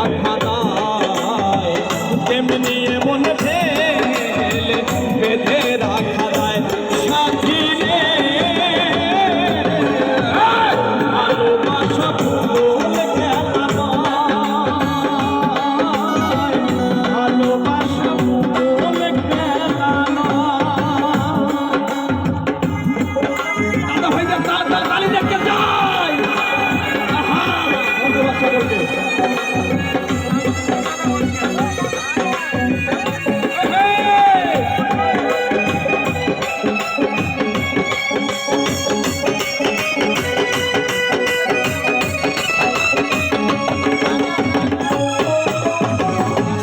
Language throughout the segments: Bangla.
রাখা যায়, তেমনি এমন প্রেমে বেঁধে রাখা যায়। সাথী রে ভালোবাসা ভুল খেলা নয়, ভালোবাসা ভুল খেলা নয়। ভাই তালি দেখতে চাই।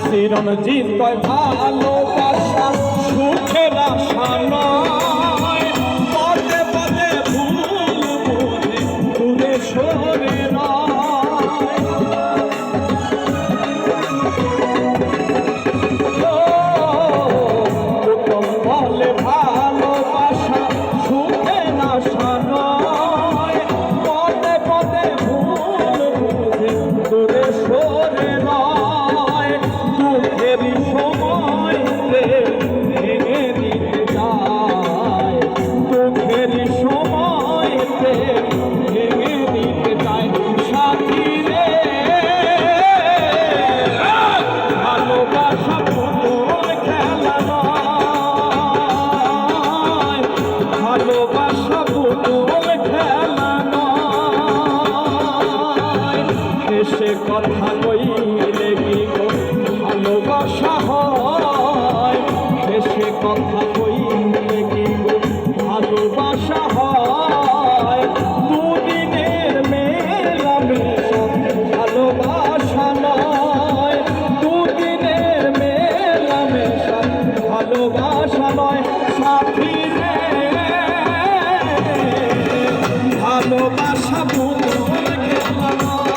চিরঞ্জিত কয় ভালোবাসা সুখের আশা নয়, পদে পদে ভুল বোঝে দূরে সরে নয়। উত্তম বলে ভালোবাসা সুখের আশা নয়, পদে পদে ভুল বোঝে দূরে সরে নয়। দুঃখেরই সময়তে ভেঙে দিতে যায়, দুঃখেরই সময়তে ভেঙে দিতে যায়। সাথী রে ভালোবাসা পুতুল খেলা নয়, ভালোবাসা পুতুল খেলা নয়। এসে কথা কইলে কি গো ভালোবাসা হয়, এসে কথা কইলে কি গো ভালোবাসা হয়। দুদিনের মেলামেশা ভালোবাসা নয়, দুদিনের মেলামেশা ভালোবাসা নয়। সাথী রে ভালোবাসা ভুল খেলা নয়।